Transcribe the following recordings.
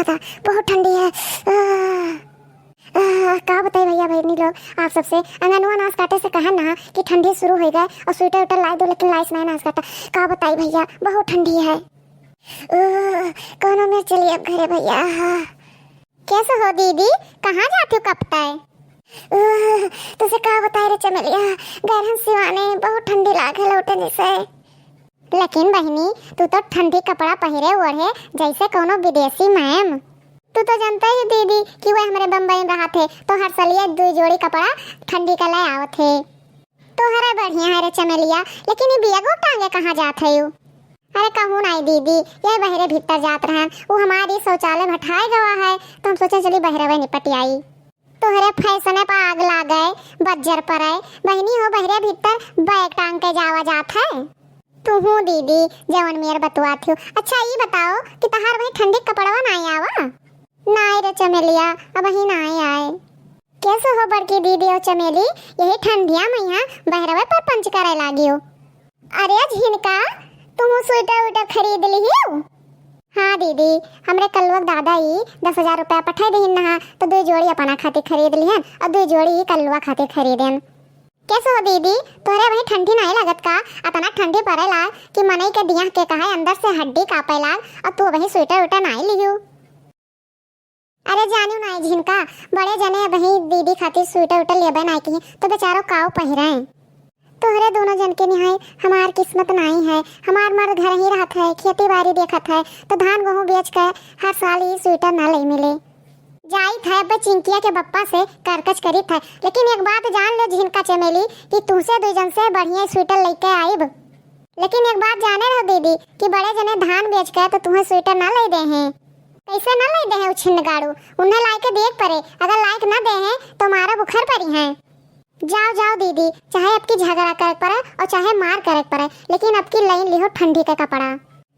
दादा बहुत ठंडी है। का बताए भैया बहनी लोग आप सबसे अंगनवा नाश काटे से कहा ना कि ठंडी शुरू हो गए और स्वेटर उटर ला दो, लेकिन लाइस नहीं नाश काटा। का बताए भैया बहुत ठंडी है। कौन में चलिए अब घरे भैया। कैसे हो दीदी, कहाँ जाती हो कपटाए? तुझे का बताए रे चमेलिया, गरम सिवाने बहुत ठंडी लागे लौटे जैसे। लेकिन बहनी तू तो ठंडी कपड़ा पहरे ओढ़े जैसे कोनो विदेशी मैम। तू तो जानता ही दीदी कि वह हमारे बम्बई में रहा थे तो हर सलिए 2 जोड़ी कपड़ा ठंडी का ले आवत थे। तो हरे बढ़िया है रे चमेलिया, लेकिन ये बिया गो टांगे कहाँ जात है यू? अरे कहूँ नहीं दीदी, ये बहरे भीतर जात रहन, वो हमारी शौचालय भटाए गवा है तो हम सोचे चली बहरे निपट आई। तो हरे फैसने पर आग ला गए, बज्जर पर आए बहनी हो बहरे भीतर बैग टांग के जावा जात है। तू हूँ दीदी जवन मेर बतवा थी। अच्छा ये बताओ कि तहार वही ठंडी कपड़वा नहीं आवा? नहीं रे चमेलिया, अब ही नहीं आए। कैसे हो बड़की दीदी और चमेली, यही ठंडिया में यहाँ बहरवे पर पंच करे लागी हो। अरे झिनका तुम स्वेटर वेटर खरीद ली हो? हाँ दीदी, हमरे कलवक दादा ही 10,000 रुपया पठाई दीन ना, तो 2 जोड़ी अपना खातिर खरीद लिहन और 2 जोड़ी कलवा खातिर खरीदेन। कैसे हो दीदी, तोरे वही ठंडी नहीं लगत का? अतना ठंडी पड़े लाग कि मनई के दिया के कहा अंदर से हड्डी कापे लाग और तू वही स्वेटर वेटर नहीं लियो। अरे जानू नहीं झिनका, बड़े जने वही दीदी खातिर स्वेटर वेटर लेबे नहीं की तो बेचारो काव पहिरे। तोहरे दोनों जन के निहाय हमार किस्मत नहीं है। हमार मर्द घर ही रहत है, खेती बाड़ी देखत है, तो धान गेहूं बेच के हर साल ही स्वेटर ना ले मिले। जाई था बे चिंकिया के बप्पा से करकच करी था, लेकिन एक बात जान लो झिनका चमेली कि तुमसे 2 जन से बढ़िया स्वेटर लेके आईब। लेकिन एक बात जाने रहो दीदी कि बड़े जने धान बेच के तो तुम्हें स्वेटर ना ले दे हैं। कैसे ना ले दे हैं छिन्न गाड़ू, उन्हें लाके देख पड़े, अगर लायक ना दे हैं तो मारा बुखार पड़ी हैं। जाओ जाओ दीदी, चाहे आपकी झगड़ा करे पड़े और चाहे मार करे पड़े, लेकिन आपकी लाइन लिहो ठंडी का कपड़ा।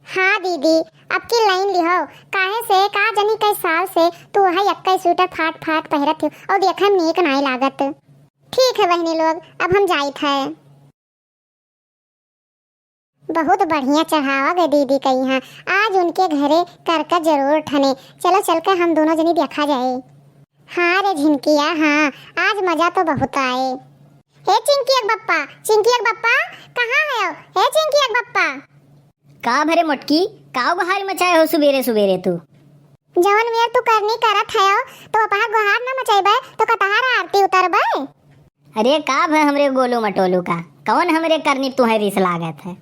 हाँ दीदी आपकी लाइन लिहो, काहे से का जनी कई साल से तू वही अक्का स्वेटर फाट फाट पहरत हो और देखा नीक नहीं लागत। ठीक है बहनी लोग, अब हम जाइत है। बहुत बढ़िया चढ़ावा गए दीदी का यहाँ, आज उनके घरे करका जरूर ठने। चलो चलकर हम दोनों जनी देखा जाए। हाँ रे झिनकिया हाँ, आज मजा तो बहुत आए। हे चिंकी एक बप्पा, चिंकी एक बप्पा कहाँ है? हे चिंकी एक बप्पा। का भरे मोटकी, का बहार मचाए हो सुबेरे सुबेरे तू? जवन मेर तू करनी करत है तो अपहा गुहार ना मचाइबे तो कतहार आरती उतरबे। अरे का भे हमरे गोलू मटोलू का, कौन हमरे करनी तुम्हें रिस लागत है?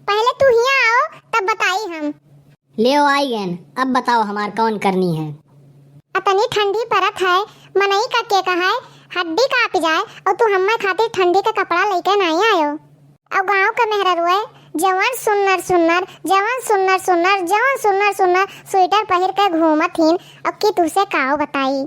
पहले तू ही आओ तब बताई हम। ले आई गन, अब बताओ हमार कौन करनी है? अतनी ठंडी परत है, मनई का के कहा है हड्डी काप जाए और तू हम्मे खातिर ठंडी का कपड़ा लेके नहीं आयो। अब गांव का मेहरा रुए जवान सुन्नर सुन्नर, जवान सुन्नर सुन्नर, जवान सुन्नर सुन्नर स्वेटर पहन के घूमत हिन। अब की तुसे काओ बताई?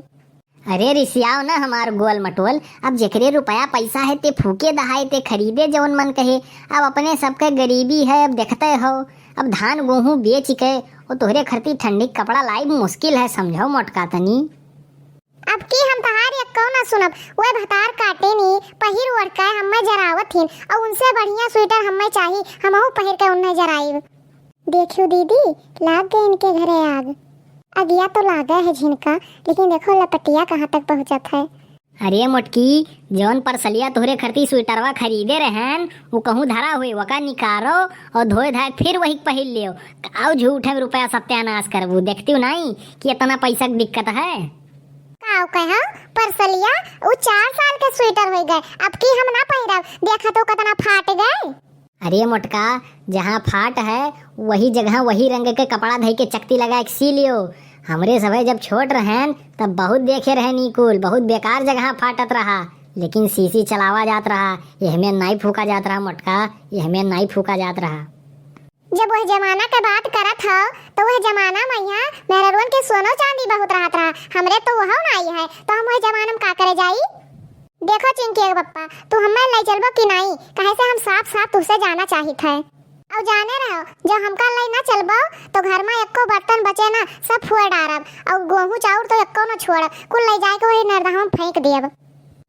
अरे रिसियाओ ना हमार गोल मटोल, अब जेकरे रुपया पैसा है ते फूके दहाए ते खरीदे जवन मन कहे। अब अपने सबके गरीबी है, अब देखते हो अब धान गेहूं बेच के और तोहरे खरती ठंडी कपड़ा लाई मुश्किल है, समझो मोटका तनी। अब की हम तहार एक ना सुनब, वे भतार काटे नी पहिर ओढ़ के हम्मे जरावत हिन और उनसे बढ़िया स्वेटर हम्मे चाहिए, हमहू पहिर के उन्हें जराइब। देखियो दीदी लाग गए इनके घरे आग। अगिया तो लागा है झिनका, लेकिन देखो लपटिया कहाँ तक पहुँचत है। अरे मोटकी जौन परसलिया तोहरे खरती स्वेटरवा खरीदे रहन वो कहूँ धरा हुए वका निकारो और धोए धाए फिर वही पहिर लियो। आओ झूठ है रुपया सत्यानाश करबू, देखती हूँ नहीं कि इतना पैसा की दिक्कत है। काओ कहा परसलिया वो 4 साल के स्वेटर हो गए, अब की हम ना पहिरब, देखा तो कितना फाट गए। अरे मोटका जहाँ फाट है वही जगह वही रंग के कपड़ा धई के चकती लगा के सी लियो। हमरे समय जब छोट रहन तब बहुत देखे रहे निकुल, बहुत बेकार जगह फाटत रहा, लेकिन सीसी चलावा जात रहा, यहमें नहीं फूका जात रहा मोटका, यहमें नहीं फूका जात रहा। जब वह जमाना के बात करत हो तो वह जमाना में यहाँ मेहरवन के सोनो चांदी बहुत रहत रहा, हमरे तो वह नहीं है तो हम वह जमाना में का करे जाई। देखो चिंकी बप्पा तू हमें ले चलबो कि नहीं, कहे से हम साफ साफ तुझसे जाना चाहिए थे। अब जाने रहो जब हमका ले ना चलबो तो घर में एको बर्तन बचे ना सब फुआ डारब और गेहूं चाउर तो एको ना छोड़ब, कुल ले जाए के वही नरदहा में फेंक दियब।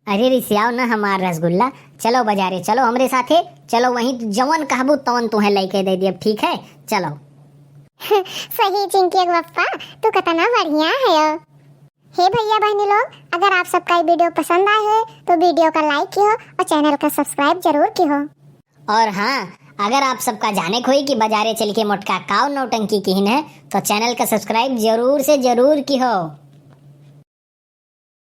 अरे रिसियाओ ना हमार रसगुल्ला, चलो बाजारे चलो हमरे साथे, चलो वहीं जवन कहबू तवन तुम्हें लेके दे दियब, ठीक है चलो। सही चिंकी पप्पा, तू कितना बढ़िया है। हे भैया बहनी लोग, अगर आप सबका ये वीडियो पसंद आए हो तो वीडियो का लाइक कियो और चैनल का सब्सक्राइब जरूर कियो। और हाँ, अगर आप सबका जाने खोई कि बाजारे चल के मोटका काव नौटंकी की है तो चैनल का सब्सक्राइब जरूर से जरूर की हो।